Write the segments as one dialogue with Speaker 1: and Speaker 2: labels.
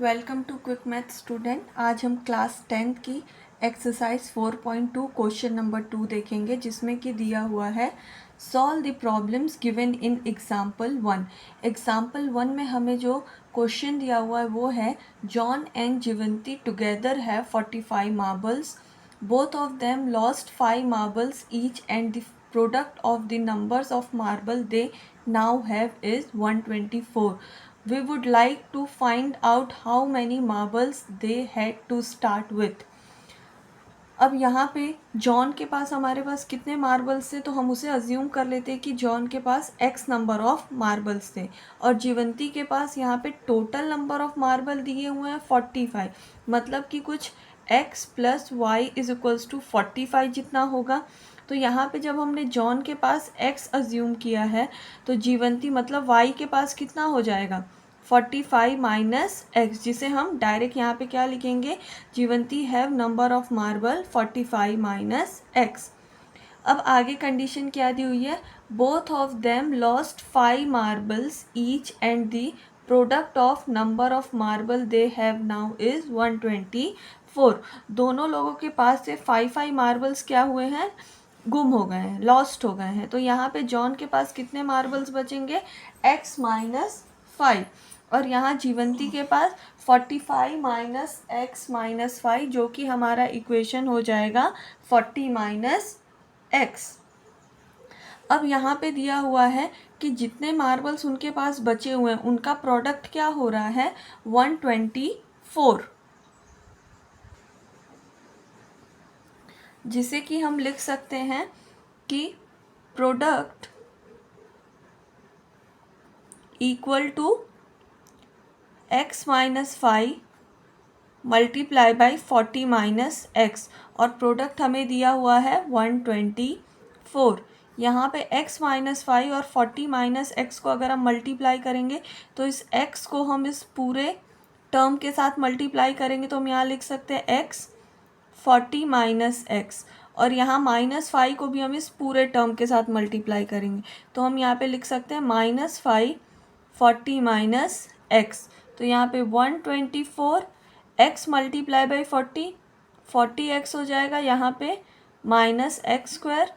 Speaker 1: Welcome to quick math student. आज हम class 10th की एक्सरसाइज 4.2 क्वेश्चन नंबर 2 देखेंगे, जिसमें कि दिया हुआ है solve the problems given in example 1। Example 1 में हमें जो क्वेश्चन दिया हुआ है वो है John and Jivanti together have 45 marbles, both of them lost 5 marbles each and the product of the numbers of marble they now have is 124. We would like to find out how many marbles they had to start with. अब यहाँ पे John के पास हमारे पास कितने marbles थे, तो हम उसे अज्यूम कर लेते हैं कि जॉन के पास x नंबर ऑफ मार्बल्स थे और जीवंती के पास यहाँ पे टोटल नंबर ऑफ मार्बल दिए हुए हैं 45, मतलब कि कुछ x plus y is equals to 45 जितना होगा। तो यहाँ पे जब हमने जॉन के पास x अज्यूम किया है तो जीवंती मतलब y के पास कितना हो जाएगा 45 माइनस एक्स, जिसे हम डायरेक्ट यहाँ पे क्या लिखेंगे, Jivanti have number of marble 45 minus X. अब आगे कंडीशन क्या दी हुई है, both of them lost 5 marbles each and the product of number of marble they have now is 124। दोनों लोगों के पास से 5 मार्बल्स क्या हुए हैं, गुम हो गए हैं, लॉस्ट हो गए हैं। तो यहाँ पे जॉन के पास कितने मार्बल्स बचेंगे, x माइनस 5, और यहाँ जीवंती के पास 45 माइनस एक्स माइनस 5, जो कि हमारा इक्वेशन हो जाएगा 40 माइनस एक्स। अब यहाँ पे दिया हुआ है कि जितने मार्बल्स उनके पास बचे हुए हैं उनका प्रोडक्ट क्या हो रहा है 124, जिसे कि हम लिख सकते हैं कि product equal to x minus 5 multiply by 40 minus x, और प्रोडक्ट हमें दिया हुआ है 124। यहाँ पे x माइनस 5 और 40 माइनस एक्स को अगर हम मल्टीप्लाई करेंगे तो इस x को हम इस पूरे टर्म के साथ मल्टीप्लाई करेंगे तो हम यहाँ लिख सकते हैं x 40 माइनस एक्स, और यहाँ माइनस 5 को भी हम इस पूरे टर्म के साथ मल्टीप्लाई करेंगे तो हम यहाँ पे लिख सकते हैं माइनस 5 40 माइनस एक्स। तो यहाँ पे 124 x मल्टीप्लाई बाई 40 एक्स हो जाएगा, यहाँ पे minus x square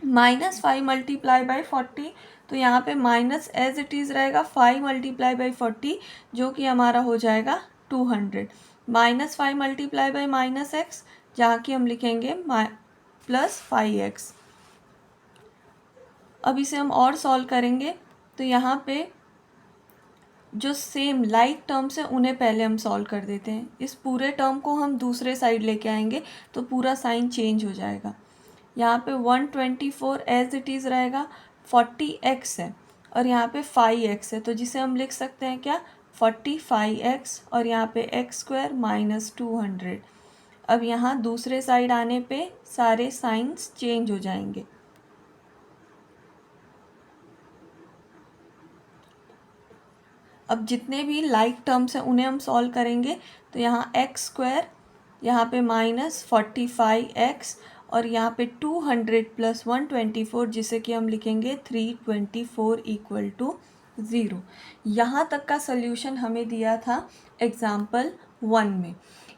Speaker 1: minus 5 multiply by 40, तो यहाँ पे माइनस एज इट इज़ रहेगा 5 मल्टीप्लाई बाई 40, जो कि हमारा हो जाएगा 200, minus 5 multiply by minus x, जहाँ की हम लिखेंगे प्लस 5x। अब इसे हम और सॉल्व करेंगे तो यहाँ पे जो सेम लाइक टर्म्स हैं उन्हें पहले हम सॉल्व कर देते हैं। इस पूरे टर्म को हम दूसरे साइड लेके आएंगे तो पूरा साइन चेंज हो जाएगा। यहाँ पे 124 एज इट इज़ रहेगा, 40x है और यहाँ पे 5x है, तो जिसे हम लिख सकते हैं क्या 45x, और यहाँ पे x स्क्वायर माइनस 200। अब यहाँ दूसरे साइड आने पे सारे साइंस चेंज हो जाएंगे। अब जितने भी लाइक टर्म्स हैं उन्हें हम सॉल्व करेंगे तो यहाँ एक्स स्क्वायर, यहाँ पे माइनस 45x, और यहाँ पे 200 प्लस 124, जिसे कि हम लिखेंगे 324 इक्वल टू 0। यहाँ तक का सल्यूशन हमें दिया था एग्जाम्पल 1 में।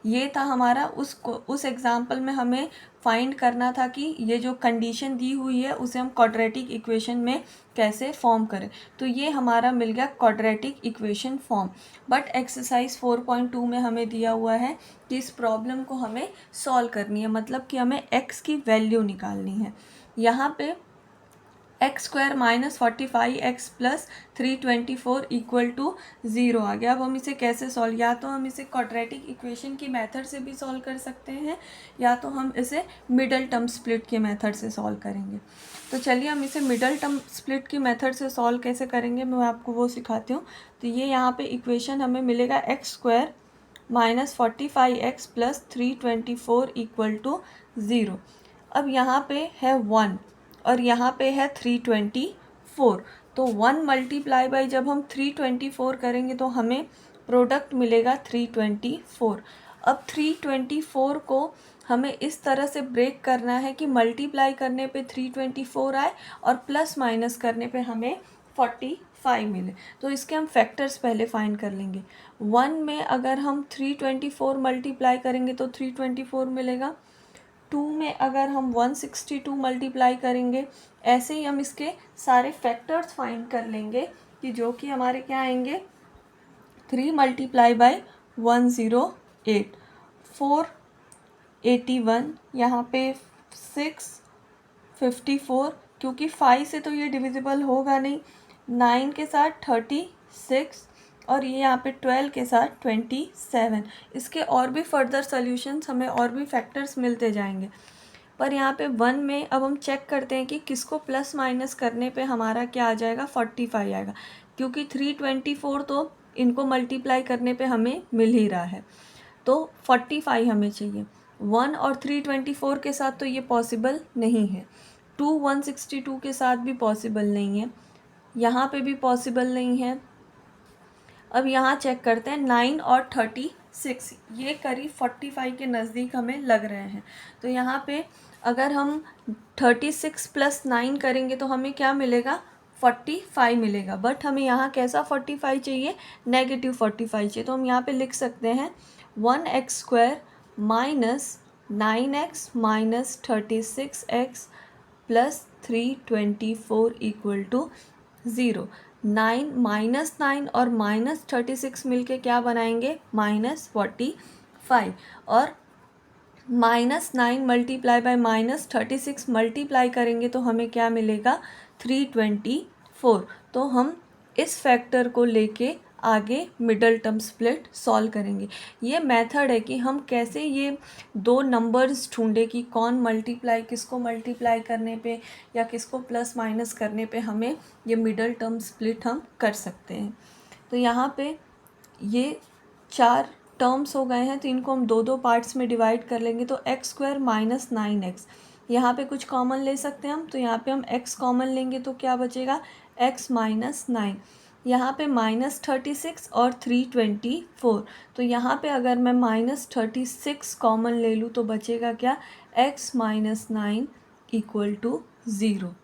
Speaker 1: ये था हमारा उस एग्जाम्पल में हमें फाइंड करना था कि ये जो कंडीशन दी हुई है उसे हम क्वाड्रेटिक इक्वेशन में कैसे फॉर्म करें। तो ये हमारा मिल गया quadratic equation form. But exercise 4.2 में हमें दिया हुआ है कि इस प्रॉब्लम को हमें सॉल्व करनी है, मतलब कि हमें x की वैल्यू निकालनी है। यहाँ पे x square minus 45x plus 324 equal to 0 आ गया। अब हम इसे कैसे सॉल्व, या तो हम इसे क्वाड्रेटिक इक्वेशन की मेथड से भी सॉल्व कर सकते हैं या तो हम इसे मिडल टर्म स्प्लिट के मेथड से सॉल्व करेंगे। तो चलिए हम इसे मिडल टर्म स्प्लिट की मेथड से सॉल्व कैसे करेंगे मैं आपको वो सिखाती हूँ। तो ये यहाँ पे इक्वेशन हमें मिलेगा x square minus 45x plus 324 equal to 0। अब यहाँ पे है 1 और यहाँ पे है 324, तो 1 मल्टीप्लाई बाई जब हम 324 करेंगे तो हमें प्रोडक्ट मिलेगा 324। अब 324 को हमें इस तरह से ब्रेक करना है कि मल्टीप्लाई करने पे 324 आए और प्लस माइनस करने पे हमें 45 5 मिले। तो इसके हम फैक्टर्स पहले फाइंड कर लेंगे। 1 में अगर हम 324 मल्टीप्लाई करेंगे तो 324 मिलेगा। 2 में अगर हम 162 मल्टीप्लाई करेंगे, ऐसे ही हम इसके सारे फैक्टर्स फाइंड कर लेंगे कि जो कि हमारे क्या आएंगे, 3 मल्टीप्लाई बाय 108, 481, यहाँ पे 654, क्योंकि 5 से तो ये डिविजिबल होगा नहीं, 9 के साथ 36 और ये यहाँ पे 12 के साथ 27। इसके और भी फर्दर सॉल्यूशंस हमें और भी फैक्टर्स मिलते जाएंगे, पर यहाँ पे 1 में अब हम चेक करते हैं कि किसको प्लस माइनस करने पे हमारा क्या आ जाएगा, 45 आएगा, क्योंकि 324 तो इनको मल्टीप्लाई करने पे हमें मिल ही रहा है, तो 45 हमें चाहिए। 1 और 324 के साथ तो ये पॉसिबल नहीं है, 2 162 के साथ भी पॉसिबल नहीं है, यहाँ पे भी पॉसिबल नहीं है। अब यहाँ चेक करते हैं 9 और 36, ये करीब 45 के नज़दीक हमें लग रहे हैं। तो यहाँ पे अगर हम 36 + 9 करेंगे तो हमें क्या मिलेगा, 45 मिलेगा, बट हमें यहाँ कैसा 45 चाहिए, नेगेटिव 45 चाहिए। तो हम यहाँ पे लिख सकते हैं 1x² - 9x - 36x + 324 = 0। 9 और -36 मिलके क्या बनाएंगे, -45, और -9 मल्टीप्लाई बाय -36 मल्टीप्लाई करेंगे तो हमें क्या मिलेगा, 324। तो हम इस फैक्टर को लेके आगे मिडल टर्म स्प्लिट सॉल्व करेंगे। ये मेथड है कि हम कैसे ये दो नंबर्स ढूंढे कि कौन मल्टीप्लाई, किसको मल्टीप्लाई करने पे या किसको प्लस माइनस करने पे हमें ये मिडल टर्म स्प्लिट हम कर सकते हैं। तो यहाँ पे ये 4 टर्म्स हो गए हैं, तो इनको हम दो पार्ट्स में डिवाइड कर लेंगे। तो x² - 9x, यहाँ पे कुछ कॉमन ले सकते हैं हम, तो यहाँ पे हम x कॉमन लेंगे तो क्या बचेगा, x - 9। यहाँ पे -36 और 324, तो यहाँ पे अगर मैं -36 कॉमन ले लूँ तो बचेगा क्या, x - 9 = 0।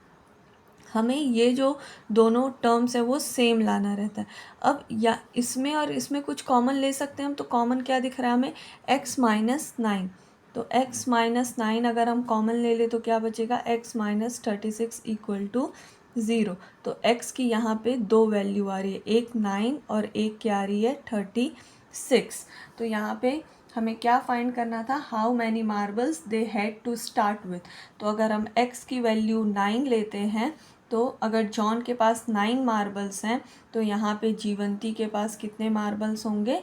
Speaker 1: हमें ये जो दोनों टर्म्स है वो सेम लाना रहता है। अब या इसमें और इसमें कुछ कॉमन ले सकते हैं हम, तो कॉमन क्या दिख रहा है हमें, x - 9। तो x - 9 अगर हम कॉमन ले ले तो क्या बचेगा, x - 36 = 0। तो x की यहाँ पे दो वैल्यू आ रही है, एक 9 और एक क्या आ रही है, 36। तो यहाँ पे हमें क्या फाइंड करना था, how many marbles they had to start with. तो अगर हम x की वैल्यू 9 लेते हैं, तो अगर जॉन के पास 9 मार्बल्स हैं तो यहाँ पे जीवंती के पास कितने मार्बल्स होंगे,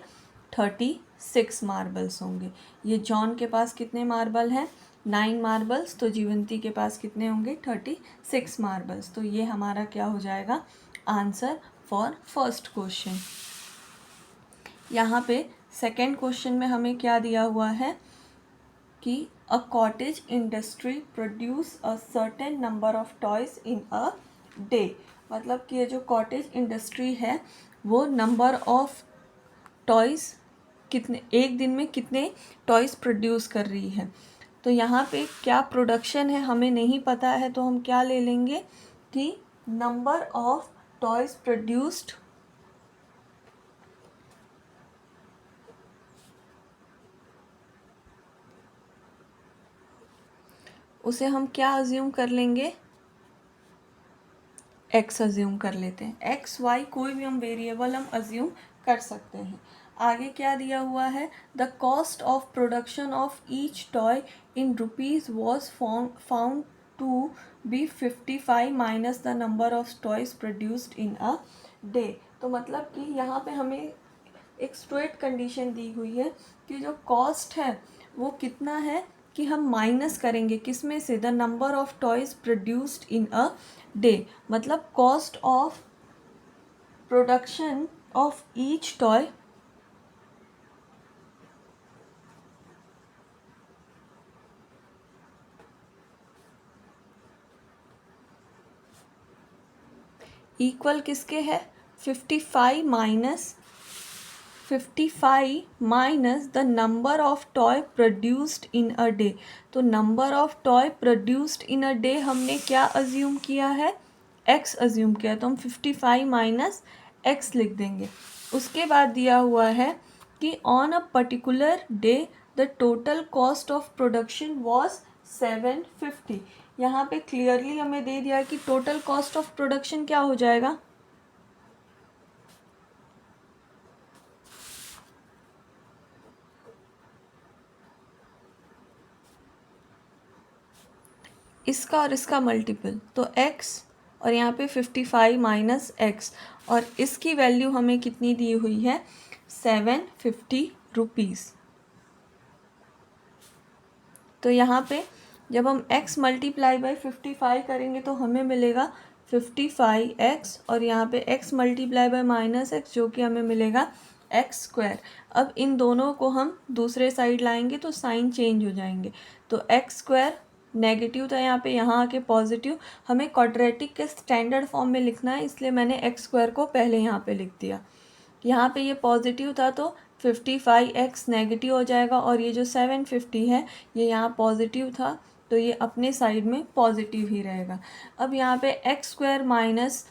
Speaker 1: 36 मार्बल्स होंगे। ये जॉन के पास कितने मार्बल हैं, 9 मार्बल्स, तो जीवंती के पास कितने होंगे, 36 मार्बल्स। तो ये हमारा क्या हो जाएगा, आंसर फॉर फर्स्ट क्वेश्चन। यहाँ पे सेकेंड क्वेश्चन में हमें क्या दिया हुआ है कि a cottage industry produce a certain number of toys in a day. मतलब कि ये जो कॉटेज इंडस्ट्री है वो नंबर ऑफ टॉयज़ कितने, एक दिन में कितने टॉयज़ प्रोड्यूस कर रही है। तो यहाँ पे क्या प्रोडक्शन है हमें नहीं पता है, तो हम क्या ले लेंगे कि नंबर ऑफ टॉयज़ प्रोड्यूस्ड उसे हम क्या अज्यूम कर लेंगे, x अज्यूम कर लेते हैं। x y कोई भी हम वेरिएबल हम अज्यूम कर सकते हैं। आगे क्या दिया हुआ है, the cost of production of each toy in rupees was found to be 55 minus the number of toys produced in a day. तो मतलब कि यहाँ पे हमें एक स्ट्रेट कंडीशन दी हुई है कि जो कॉस्ट है वो कितना है, कि हम माइनस करेंगे किस में से, the number of toys produced in a day. मतलब cost of production of each toy equal किसके है, 55 minus the number of toy produced in a day. तो number of toy produced in a day हमने क्या assume किया है, x assume किया तो हम 55 माइनस x लिख देंगे। उसके बाद दिया हुआ है कि on a particular day the total cost of production was 750। यहाँ पे क्लियरली हमें दे दिया कि टोटल कॉस्ट ऑफ प्रोडक्शन क्या हो जाएगा, इसका और इसका मल्टीपल, तो x और यहाँ पे 55 माइनस एक्स, और इसकी वैल्यू हमें कितनी दी हुई है 750 रुपीज़। तो यहाँ पे जब हम x मल्टीप्लाई बाई 55 करेंगे तो हमें मिलेगा 55x, और यहाँ पे x multiply by minus x जो कि हमें मिलेगा एक्स स्क्वायर। अब इन दोनों को हम दूसरे साइड लाएंगे तो साइन चेंज हो जाएंगे, तो एक्स स्क्वायर नेगेटिव था यहाँ पे, यहाँ आके पॉजिटिव। हमें क्वाड्रेटिक के स्टैंडर्ड फॉर्म में लिखना है, इसलिए मैंने एक्स स्क्वायर को पहले यहाँ पे लिख दिया। यहाँ पे ये पॉजिटिव था तो 55x नेगेटिव हो जाएगा, और ये जो 750 है ये यहाँ पॉजिटिव था तो ये अपने साइड में पॉजिटिव ही रहेगा। अब यहाँ पे x square minus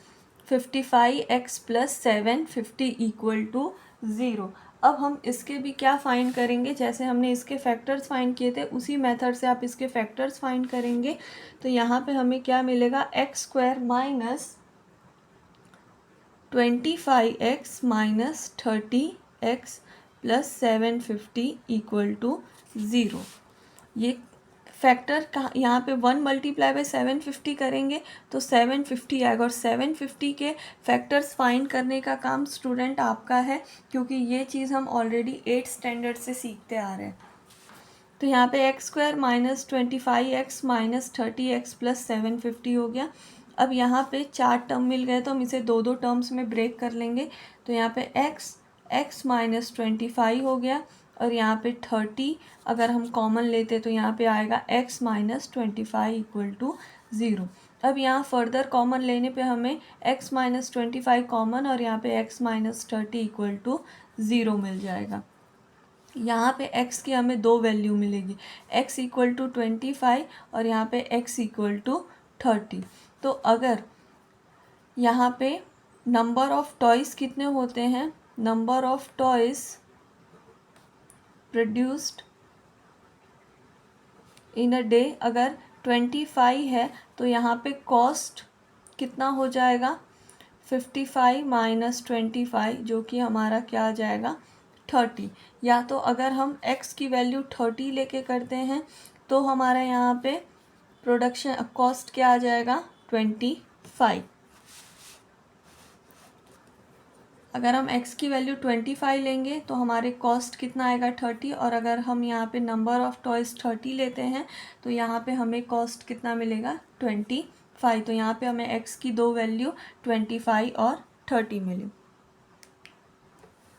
Speaker 1: 55x plus 750 equal to 0। अब हम इसके भी क्या फाइंड करेंगे, जैसे हमने इसके फैक्टर्स फाइंड किए थे उसी मेथड से आप इसके फैक्टर्स फाइंड करेंगे। तो यहाँ पे हमें क्या मिलेगा, x square minus 25x minus 30x plus 750 equal to 0। ये फैक्टर कहाँ, यहाँ पे 1 मल्टीप्लाई बाई 750 करेंगे तो 750 आएगा, और 750 के फैक्टर्स फाइंड करने का काम स्टूडेंट आपका है, क्योंकि ये चीज़ हम ऑलरेडी 8th स्टैंडर्ड से सीखते आ रहे हैं। तो यहाँ पे x square minus 25x minus 30x plus 750 हो गया। अब यहाँ पे 4 टर्म मिल गए तो हम इसे दो दो टर्म्स में ब्रेक कर लेंगे। तो यहाँ पे x माइनस 25 हो गया, और यहाँ पे 30 अगर हम कॉमन लेते तो यहाँ पे आएगा x माइनस 25 इक्वल टू 0। अब यहाँ फर्दर कॉमन लेने पे हमें x माइनस 25 कॉमन, और यहाँ पे x माइनस 30 इक्वल टू 0 मिल जाएगा। यहाँ पे x की हमें दो वैल्यू मिलेगी, x इक्वल टू 25 और यहाँ पे x इक्वल टू 30। तो अगर यहाँ पे नंबर ऑफ टॉयज़ कितने होते हैं, number of toys produced in a day अगर 25 है तो यहाँ पे कॉस्ट कितना हो जाएगा 55 माइनस 25, जो कि हमारा क्या आ जाएगा 30। या तो अगर हम x की वैल्यू 30 लेके करते हैं तो हमारा यहाँ पे प्रोडक्शन कॉस्ट क्या आ जाएगा 25। अगर हम x की वैल्यू 25 लेंगे तो हमारे कॉस्ट कितना आएगा 30, और अगर हम यहाँ पे नंबर ऑफ़ टॉयज़ 30 लेते हैं तो यहाँ पे हमें कॉस्ट कितना मिलेगा 25। तो यहाँ पे हमें x की दो वैल्यू 25 और 30 मिली।